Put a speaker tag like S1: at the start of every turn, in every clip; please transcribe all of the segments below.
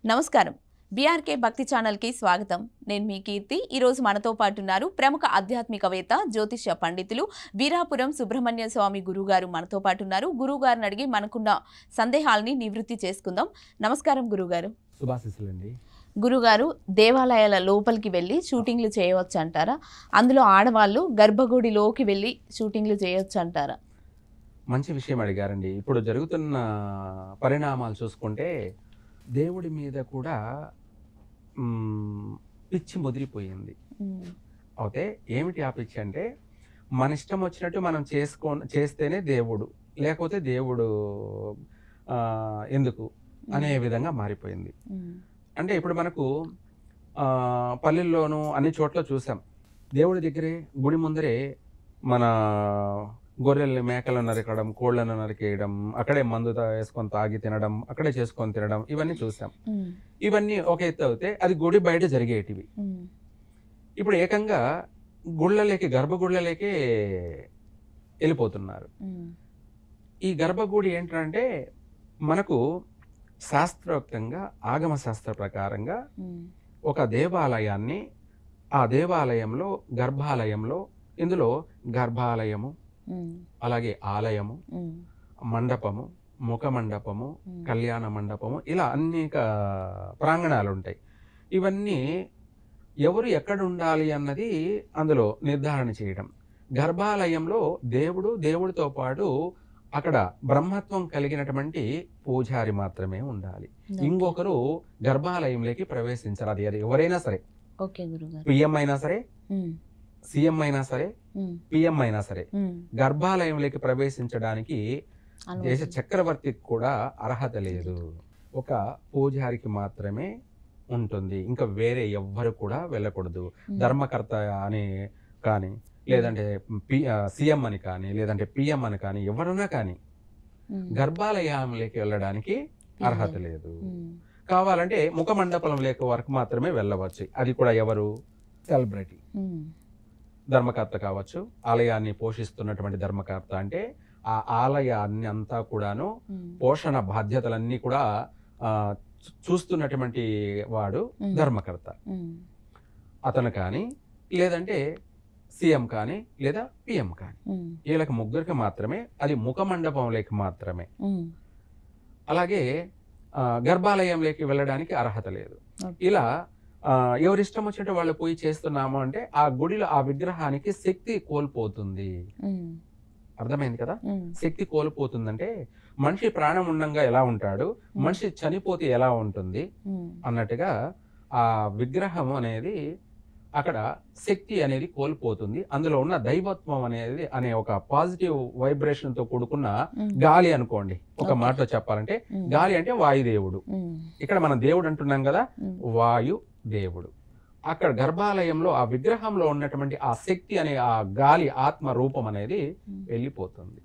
S1: నమస్కారం. బీఆర్కే భక్తి ఛానల్కి స్వాగతం. నేను మీ కీర్తి. ఈరోజు మనతో పాటు ఉన్నారు ప్రముఖ ఆధ్యాత్మికవేత్త, జ్యోతిష్య పండితులు వీరాపురం సుబ్రహ్మణ్య స్వామి గురుగారు మనతో పాటు ఉన్నారు. గురుగారిని అడిగి మనకున్న సందేహాలని నివృత్తి చేసుకుందాం. నమస్కారం గురుగారు.
S2: శుభాశీస్సులండి.
S1: గురుగారు, దేవాలయాల లోపలికి వెళ్ళి షూటింగ్లు చేయవచ్చు అంటారా? అందులో ఆడవాళ్ళు గర్భగుడిలోకి వెళ్ళి షూటింగ్లు చేయవచ్చు అంటారా?
S2: మంచి విషయం అడిగారండి. ఇప్పుడు జరుగుతున్న పరిణామాలు చూసుకుంటే దేవుడి మీద కూడా పిచ్చి ముదిరిపోయింది. అయితే ఏమిటి ఆ పిచ్చి అంటే, మన ఇష్టం వచ్చినట్టు మనం చేస్తేనే దేవుడు, లేకపోతే దేవుడు ఎందుకు అనే విధంగా మారిపోయింది. అంటే ఇప్పుడు మనకు పల్లెల్లోనూ అన్ని చోట్ల చూసాం, దేవుడి దగ్గరే గుడి ముందరే మన గొర్రెల్ని మేకలను నరకడం, కోళ్లను నరికేయడం, అక్కడే మందు వేసుకొని తాగి తినడం, అక్కడే చేసుకొని తినడం, ఇవన్నీ చూసాం. ఇవన్నీ ఒక ఎత్తు అయితే అది గుడి బయట జరిగేటివి. ఇప్పుడు ఏకంగా గుళ్ళలేకి, గర్భగుళ్ళలేకే వెళ్ళిపోతున్నారు. ఈ గర్భగుడి ఏంటంటే మనకు శాస్త్రోక్తంగా, ఆగమ శాస్త్ర ప్రకారంగా ఒక దేవాలయాన్ని, ఆ దేవాలయంలో గర్భాలయంలో, ఇందులో గర్భాలయము, అలాగే ఆలయము, మండపము, ముఖ మండపము, కళ్యాణ మండపము, ఇలా అనేక ప్రాంగణాలు ఉంటాయి. ఇవన్నీ ఎవరు ఎక్కడ ఉండాలి అన్నది అందులో నిర్ధారణ చేయడం. గర్భాలయంలో దేవుడితో పాటు అక్కడ బ్రహ్మత్వం కలిగినటువంటి పూజారి మాత్రమే ఉండాలి. ఇంకొకరు గర్భాలయంలోకి ప్రవేశించారు. అది ఎవరైనా సరే, పిఎం అయినా సరే, సీఎం అయినా సరే, పిఎం అయినా సరే, గర్భాలయంలోకి ప్రవేశించడానికి దేశ చక్రవర్తికి కూడా అర్హత లేదు. ఒక పూజారికి మాత్రమే ఉంటుంది. ఇంకా వేరే ఎవ్వరు కూడా వెళ్ళకూడదు. ధర్మకర్త అని కానీ, లేదంటే సీఎం అని కానీ, లేదంటే పిఎం అని కానీ, ఎవరున్నా కానీ గర్భాలయంలోకి వెళ్ళడానికి అర్హత లేదు. కావాలంటే ముఖ మండపం లేక వరకు మాత్రమే వెళ్ళవచ్చు. అది కూడా ఎవరు? సెలబ్రిటీ, ధర్మకర్త కావచ్చు, ఆలయాన్ని పోషిస్తున్నటువంటి ధర్మకర్త. అంటే ఆ ఆలయాన్ని అంతా కూడాను పోషణ బాధ్యతలన్నీ కూడా చూస్తున్నటువంటి వాడు ధర్మకర్త. అతను కానీ, లేదంటే సీఎం కానీ, లేదా పిఎం కానీ, వీళ్ళకి ముగ్గురికి మాత్రమే అది ముఖ మండపంలోకి మాత్రమే. అలాగే గర్భాలయంలోకి వెళ్ళడానికి అర్హత లేదు. ఇలా ఎవరిష్టం వచ్చినట్టు వాళ్ళు పోయి చేస్తున్నాము అంటే ఆ గుడిలో ఆ విగ్రహానికి శక్తి కోల్పోతుంది. అర్థమైంది కదా? శక్తి కోల్పోతుందంటే మనిషి ప్రాణం ఉండంగా ఎలా ఉంటాడు, మనిషి చనిపోతే ఎలా ఉంటుంది అన్నట్టుగా ఆ విగ్రహం అనేది అక్కడ శక్తి అనేది కోల్పోతుంది. అందులో ఉన్న దైవత్వం అనేది అనే ఒక పాజిటివ్ వైబ్రేషన్ తో కూడుకున్న గాలి అనుకోండి. ఒక మాటలో చెప్పాలంటే గాలి అంటే వాయుదేవుడు. ఇక్కడ మనం దేవుడు అంటున్నాం కదా, వాయు దేవుడు. అక్కడ గర్భాలయంలో ఆ విగ్రహంలో ఉన్నటువంటి ఆ శక్తి అనే ఆ గాలి ఆత్మ రూపం అనేది వెళ్ళిపోతుంది.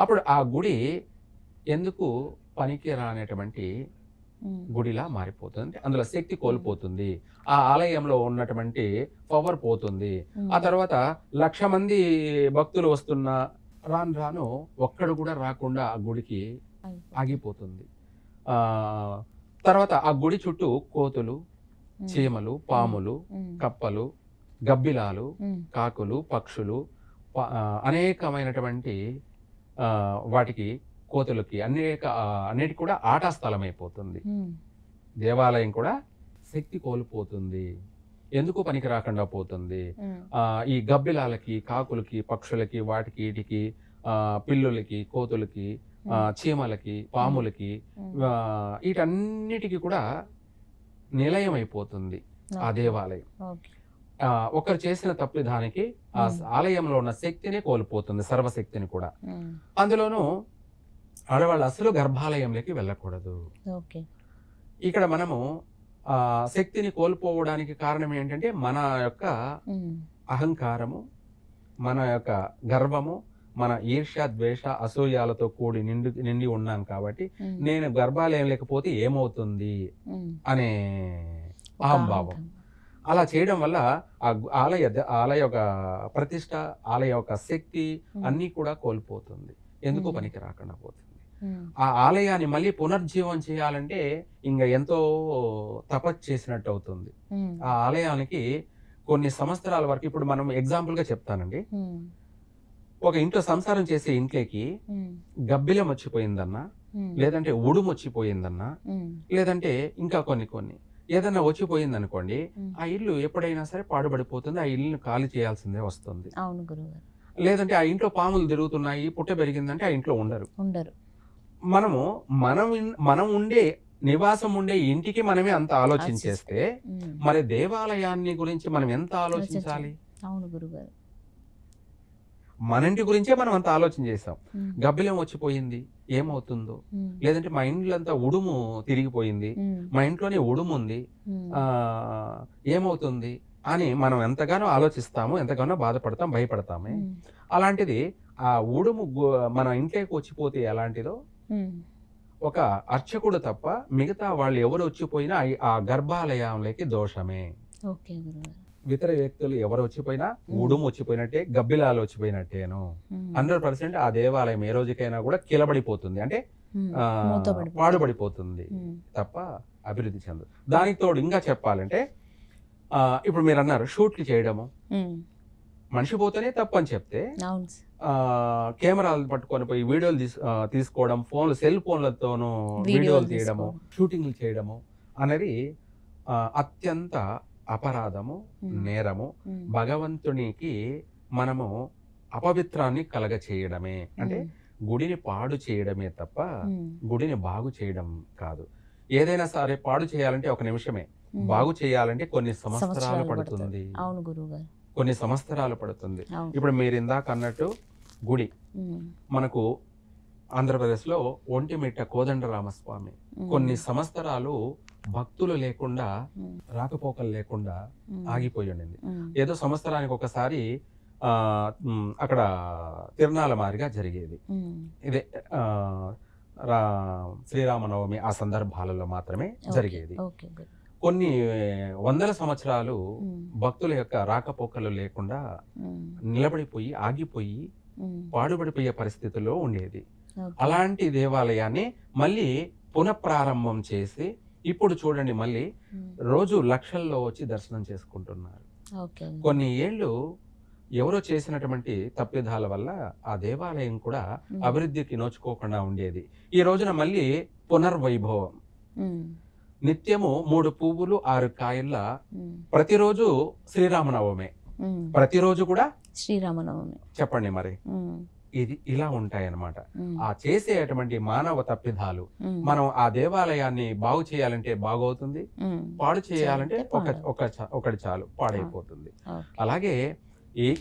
S2: అప్పుడు ఆ గుడి ఎందుకు పనికి రానటువంటి గుడిలా మారిపోతుంది. అందులో శక్తి కోల్పోతుంది. ఆ ఆలయంలో ఉన్నటువంటి పవర్ పోతుంది. ఆ తర్వాత 1,00,000 మంది భక్తులు వస్తున్న రాను ఒక్కడు కూడా రాకుండా ఆ గుడికి ఆగిపోతుంది. తర్వాత ఆ గుడి చుట్టూ కోతులు, చీమలు, పాములు, కప్పలు, గబ్బిలాలు, కాకులు, పక్షులు, అనేకమైనటువంటి వాటికి, కోతులకి అన్నిటి కూడా ఆటా స్థలం అయిపోతుంది. దేవాలయం కూడా శక్తి కోల్పోతుంది. ఎందుకు పనికి రాకుండా పోతుంది? ఈ గబ్బిలాలకి, కాకులకి, పక్షులకి, వాటికి, వీటికి, పిల్లులకి, కోతులకి, చీమలకి, పాములకి, వీటన్నిటికీ కూడా నిలయం అయిపోతుంది ఆ దేవాలయం. ఒకరు చేసిన తప్పిదానికి ఆ ఆలయంలో ఉన్న శక్తిని కోల్పోతుంది, సర్వశక్తిని కూడా. అందులోనూ ఆడవాళ్ళు అసలు గర్భాలయంలోకి వెళ్ళకూడదు. ఇక్కడ మనము శక్తిని కోల్పోవడానికి కారణం ఏంటంటే మన యొక్క అహంకారము, మన యొక్క గర్వము, మన ఈర్ష్య, ద్వేష, అసూయాలతో కూడి నిండి ఉన్నాం కాబట్టి నేను గర్భాలయం లేకపోతే ఏమవుతుంది అనే అహంభావం. అలా చేయడం వల్ల ఆ ఆలయ యొక్క ప్రతిష్ట, ఆలయ యొక్క శక్తి అన్నీ కూడా కోల్పోతుంది. ఎందుకు పనికి రాకుండా పోతుంది. ఆ ఆలయాన్ని మళ్ళీ పునర్జీవం చేయాలంటే ఇంకా ఎంతో తపస్సు చేసినట్టు అవుతుంది. ఆ ఆలయానికి కొన్ని సంవత్సరాల వరకు, ఇప్పుడు మనం ఎగ్జాంపుల్ గా చెప్తానండి, ఒక ఇంట్లో సంసారం చేసే ఇంట్లోకి గబ్బిలం వచ్చిపోయిందన్నా, లేదంటే ఉడుము వచ్చిపోయిందన్నా, లేదంటే ఇంకా కొన్ని ఏదన్నా వచ్చిపోయింది అనుకోండి, ఆ ఇల్లు ఎప్పుడైనా సరే పాడుపడిపోతుంది, ఆ ఇల్లుని ఖాళీ చేయాల్సిందే వస్తుంది.
S1: అవును గురుగారు.
S2: లేదంటే ఆ ఇంట్లో పాములు తిరుగుతున్నాయి, పుట్ట పెరిగిందంటే ఆ ఇంట్లో ఉండరు. మనం ఉండే నివాసం ఉండే ఇంటికి మనమే అంత ఆలోచించేస్తే మరి దేవాలయాన్ని గురించి మనం ఎంత ఆలోచించాలి?
S1: అవును గురుగారు.
S2: మన ఇంటి గురించే మనం అంత ఆలోచన చేసాం. గబ్బిలం వచ్చిపోయింది ఏమవుతుందో, లేదంటే మా ఇంట్లంతా ఉడుము తిరిగిపోయింది, మా ఇంట్లోనే ఉడుము ఉంది, ఏమవుతుంది అని మనం ఎంతగానో ఆలోచిస్తాము, ఎంతగానో బాధపడతాం, భయపడతామే. అలాంటిది ఆ ఉడుము మన ఇంట్లోకి వచ్చిపోతే ఎలాంటిదో, ఒక అర్చకుడు తప్ప మిగతా వాళ్ళు ఎవరు వచ్చిపోయినా ఆ గర్భాలయంలోకి దోషమే. ఇతర వ్యక్తులు ఎవరు వచ్చిపోయినా ఉడుము వచ్చిపోయినట్టే, గబ్బిలాలు వచ్చిపోయినట్టేను. 100% ఆ దేవాలయం ఏ రోజుకైనా కూడా కిలబడిపోతుంది, అంటే పాడుపడిపోతుంది తప్ప అభివృద్ధి చెందదు. దానికి తోడు ఇంకా చెప్పాలంటే, ఇప్పుడు మీరు అన్నారు షూట్లు చేయడము, మనిషి పోతేనే తప్పని చెప్తే కెమెరాలు పట్టుకొని పోయి వీడియోలు తీసుకోవడం, సెల్ ఫోన్లతోనూ వీడియోలు తీయడము, షూటింగ్లు చేయడము అనేది అత్యంత అపరాధము, నేరము. భగవంతునికి మనము అపవిత్రాన్ని కలగ చేయడమే, అంటే గుడిని పాడు చేయడమే తప్ప గుడిని బాగు చేయడం కాదు. ఏదైనా సరే పాడు చేయాలంటే ఒక నిమిషమే, బాగు చేయాలంటే కొన్ని సంవత్సరాలు పడుతుంది.
S1: అవును గురుగారు,
S2: కొన్ని సంవత్సరాలు పడుతుంది. ఇప్పుడు మీరు ఇందాక అన్నట్టు గుడి మనకు ఆంధ్రప్రదేశ్లో ఒంటిమిట్ట కోదండరామస్వామి కొన్ని సంవత్సరాలు భక్తులు లేకుండా, రాకపోకలు లేకుండా ఆగిపోయి ఉండింది. ఏదో సంవత్సరానికి ఒకసారి అక్కడ తిరునాళ్ళ మారిగా జరిగేది. ఇదే శ్రీరామనవమి ఆ సందర్భాలలో మాత్రమే జరిగేది. కొన్ని వందల సంవత్సరాలు భక్తుల యొక్క రాకపోకలు లేకుండా నిలబడిపోయి, ఆగిపోయి, పాడుపడిపోయే పరిస్థితుల్లో ఉండేది. అలాంటి దేవాలయాన్ని మళ్ళీ పునఃప్రారంభం చేసి ఇప్పుడు చూడండి, మళ్ళీ రోజు లక్షల్లో వచ్చి దర్శనం చేసుకుంటున్నారు. కొన్ని ఏళ్ళు ఎవరో చేసినటువంటి తప్పిదాల వల్ల ఆ దేవాలయం కూడా అభివృద్ధికి నోచుకోకుండా ఉండేది. ఈ రోజున మళ్ళీ పునర్వైభవం. నిత్యము 3 పువ్వులు 6 కాయల, ప్రతిరోజు శ్రీరామనవమే, ప్రతిరోజు కూడా
S1: శ్రీరామనవమి.
S2: చెప్పండి మరి ఇది ఇలా ఉంటాయన్నమాట. ఆ చేసేటువంటి మానవ తప్పిదాలు. మనం ఆ దేవాలయాన్ని బాగు చేయాలంటే బాగవుతుంది, పాడు చేయాలంటే ఒకటి చాలు, పాడైపోతుంది. అలాగే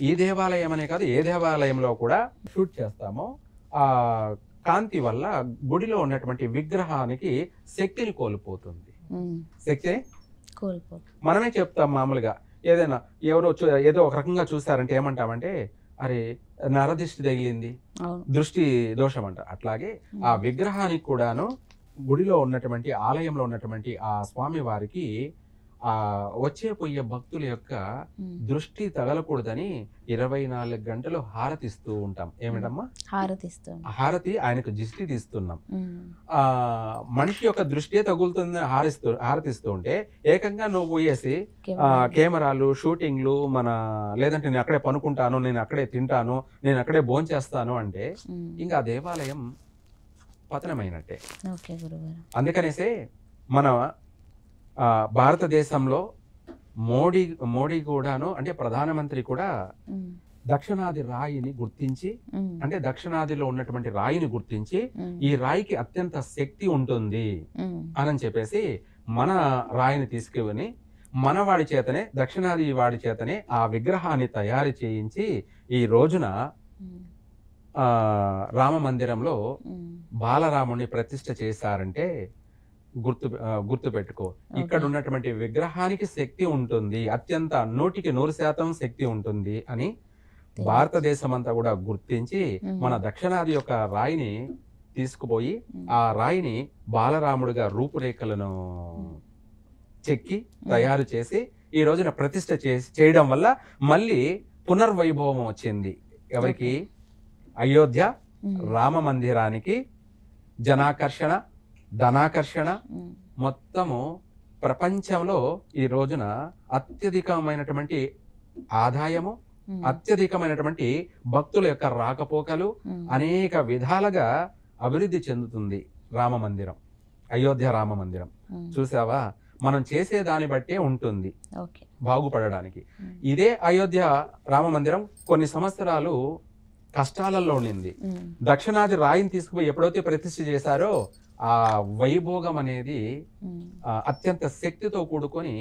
S2: ఈ దేవాలయం అనే కాదు, ఏ దేవాలయంలో కూడా షూట్ చేస్తామో ఆ కాంతి వల్ల గుడిలో ఉన్నటువంటి విగ్రహానికి శక్తిని కోల్పోతుంది. శక్తిని మనమే చెప్తాం మామూలుగా, ఏదైనా ఎవరో ఏదో ఒక రకంగా చూస్తారంటే ఏమంటామంటే, అరే నరదృష్టి తగిలింది, దృష్టి దోషం అంట. అట్లాగే ఆ విగ్రహానికి కూడాను గుడిలో ఉన్నటువంటి, ఆలయంలో ఉన్నటువంటి ఆ స్వామి వారికి ఆ వచ్చే పోయే భక్తుల యొక్క దృష్టి తగలకూడదని 24 గంటలు హారతిస్తూ ఉంటాం. ఏమిటమ్మా? హారతి ఆయనకు దృష్టి తీస్తున్నాం. ఆ మనిషి యొక్క దృష్టి తగులుతుందని హారతిస్తూ ఉంటే ఏకంగా నువ్వు పోయేసి కెమెరాలు, షూటింగ్లు, లేదంటే నేను అక్కడే పనుకుంటాను, నేను అక్కడే తింటాను, నేను అక్కడే భోంచేస్తాను అంటే ఇంకా దేవాలయం పతనమైనట్టే. అందుకనేసే మన భారతదేశంలో మోడీ కూడాను, అంటే ప్రధానమంత్రి కూడా దక్షిణాది రాయిని గుర్తించి, అంటే దక్షిణాదిలో ఉన్నటువంటి రాయిని గుర్తించి ఈ రాయికి అత్యంత శక్తి ఉంటుంది అని చెప్పేసి మన రాయిని తీసుకుని మన వాడి చేతనే, దక్షిణాది వాడి చేతనే ఆ విగ్రహాన్ని తయారు చేయించి ఈ రోజున రామ మందిరంలో బాలరాముని ప్రతిష్ఠ చేశారంటే గుర్తు పెట్టుకో. ఇక్కడ ఉన్నటువంటి విగ్రహానికి శక్తి ఉంటుంది, అత్యంత 100% శక్తి ఉంటుంది అని భారతదేశం అంతా కూడా గుర్తించి మన దక్షిణాది యొక్క రాయిని తీసుకుపోయి ఆ రాయిని బాలరాముడిగా రూపురేఖలను చెక్కి తయారు చేసి ఈ రోజున ప్రతిష్ఠ చేయడం వల్ల మళ్ళీ పునర్వైభవం వచ్చింది. ఎవరికి? అయోధ్య రామ మందిరానికి జనాకర్షణ, ధనాకర్షణ,
S1: ఉమ్,
S2: మొత్తము ప్రపంచంలో ఈ రోజున అత్యధికమైనటువంటి ఆదాయము,
S1: ఉమ్,
S2: అత్యధికమైనటువంటి భక్తుల యొక్క రాకపోకలు
S1: ఉమ్,
S2: అనేక విధాలుగా అభివృద్ధి చెందుతుంది రామ మందిరం, అయోధ్య రామ మందిరం.
S1: ఉమ్,
S2: చూసావా, మనం చేసే దాన్ని బట్టే ఉంటుంది
S1: ఓకే.
S2: బాగుపడడానికి.
S1: ఉమ్,
S2: ఇదే అయోధ్య రామ మందిరం కొన్ని సంవత్సరాలు కష్టాలలో ఉండింది.
S1: ఉమ్,
S2: దక్షిణాది రాయిని తీసుకుపోయి ఎప్పుడైతే ప్రతిష్ఠ చేశారో ఆ వైభోగం అనేది
S1: ఉమ్,
S2: అత్యంత శక్తితో కూడుకొని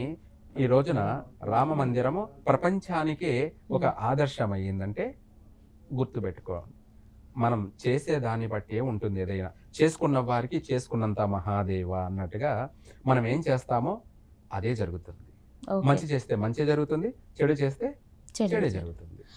S2: ఈ రోజున రామ మందిరము ప్రపంచానికే ఒక ఆదర్శం అయ్యిందంటే గుర్తుపెట్టుకో, మనం చేసే దాన్ని బట్టే ఉంటుంది. ఏదైనా చేసుకున్న వారికి చేసుకున్నంత మహాదేవ అన్నట్టుగా మనం ఏం చేస్తామో అదే జరుగుతుంది.
S1: ఓకే.
S2: మంచి చేస్తే మంచి జరుగుతుంది, చెడు చేస్తే
S1: చెడు
S2: చెడే
S1: జరుగుతుంది.
S2: జరుగుతుంది.